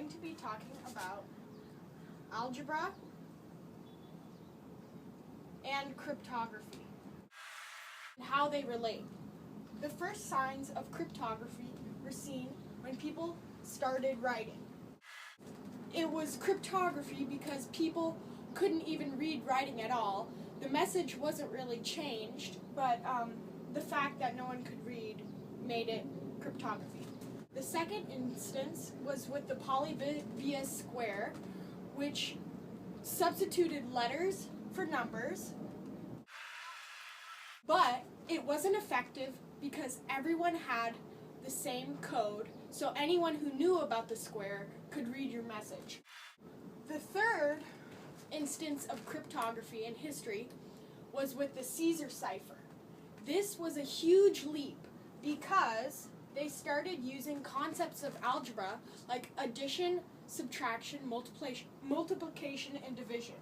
going to be talking about algebra and cryptography and how they relate. The first signs of cryptography were seen when people started writing. It was cryptography because people couldn't even read writing at all. The message wasn't really changed, but the fact that no one could read made it cryptography. The second instance was with the Polybius square, which substituted letters for numbers, but it wasn't effective because everyone had the same code, so anyone who knew about the square could read your message. The third instance of cryptography in history was with the Caesar cipher. This was a huge leap because they started using concepts of algebra like addition, subtraction, multiplication, and division.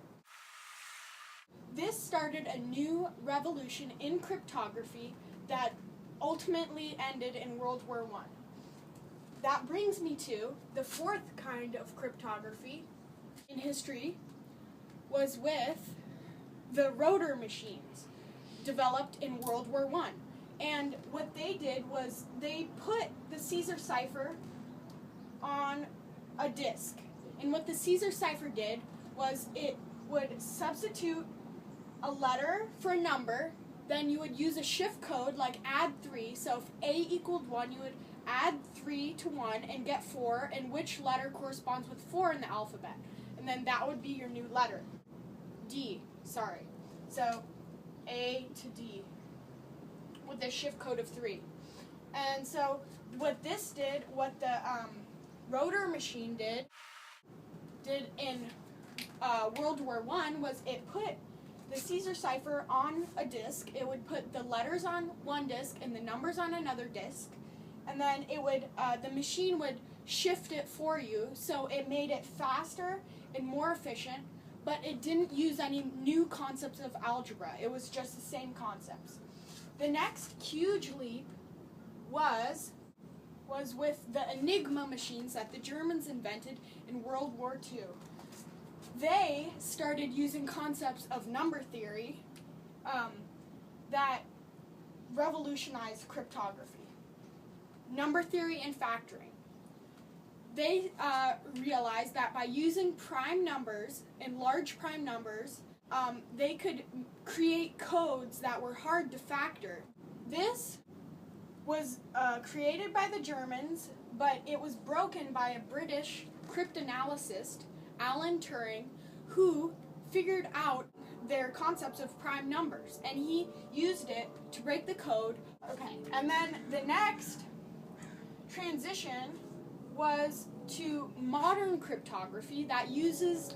This started a new revolution in cryptography that ultimately ended in World War I. That brings me to the fourth kind of cryptography in history was with the rotor machines developed in World War I. And what they did was they put the Caesar cipher on a disk. And what the Caesar cipher did was it would substitute a letter for a number, then you would use a shift code like add 3, so if A equaled 1, you would add 3 to 1 and get 4, and which letter corresponds with 4 in the alphabet. And then that would be your new letter. So A to D with the shift code of 3. And so what this did, what the rotor machine did in World War I was it put the Caesar cipher on a disk. It would put the letters on one disk and the numbers on another disk, and then it would the machine would shift it for you, so it made it faster and more efficient, but it didn't use any new concepts of algebra. It was just the same concepts. The next huge leap was with the Enigma machines that the Germans invented in World War II. They started using concepts of number theory that revolutionized cryptography. Number theory and factoring. They realized that by using prime numbers and large prime numbers, they could create codes that were hard to factor. This was created by the Germans, but it was broken by a British cryptanalyst, Alan Turing, who figured out their concepts of prime numbers, and he used it to break the code. Okay, and then the next transition was to modern cryptography that uses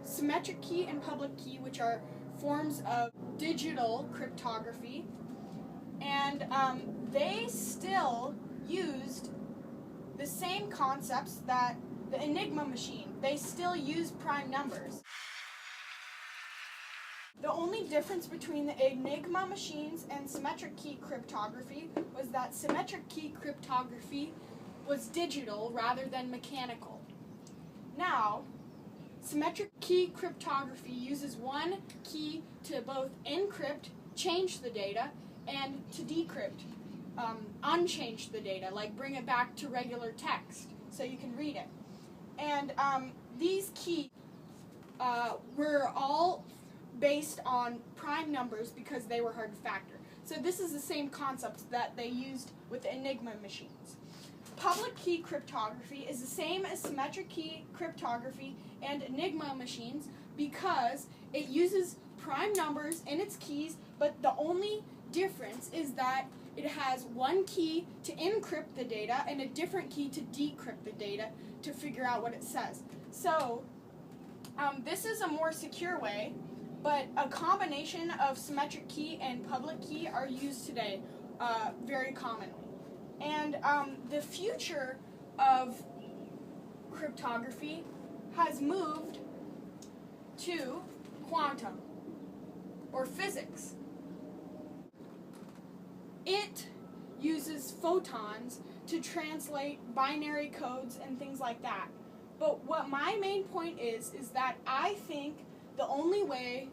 symmetric key and public key, which are forms of digital cryptography, and they still used the same concepts that the Enigma machine. They still use prime numbers. The only difference between the Enigma machines and symmetric key cryptography was that symmetric key cryptography was digital rather than mechanical. Now, symmetric key cryptography uses one key to both encrypt, change the data, and to decrypt, unchange the data, like bring it back to regular text so you can read it. And these keys were all based on prime numbers because they were hard to factor. So this is the same concepts that they used with the Enigma machines. Public key cryptography is the same as symmetric key cryptography and Enigma machines because it uses prime numbers in its keys, but the only difference is that it has one key to encrypt the data and a different key to decrypt the data to figure out what it says. So this is a more secure way, but a combination of symmetric key and public key are used today very commonly. And the future of cryptography has moved to quantum or physics. It uses photons to translate binary codes and things like that But what my main point is that I think the only way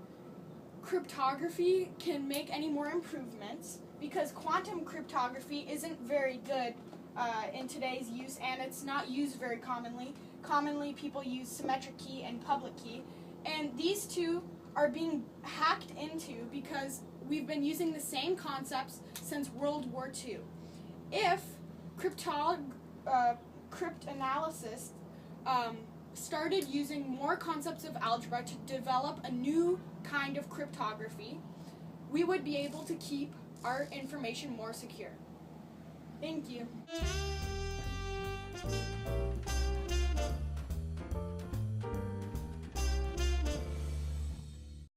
cryptography can make any more improvements, because quantum cryptography isn't very good in today's use, and it's not used very commonly. Commonly, people use symmetric key and public key, and these two are being hacked into because we've been using the same concepts since World War II. If cryptanalysis started using more concepts of algebra to develop a new kind of cryptography, we would be able to keep our information more secure. Thank you.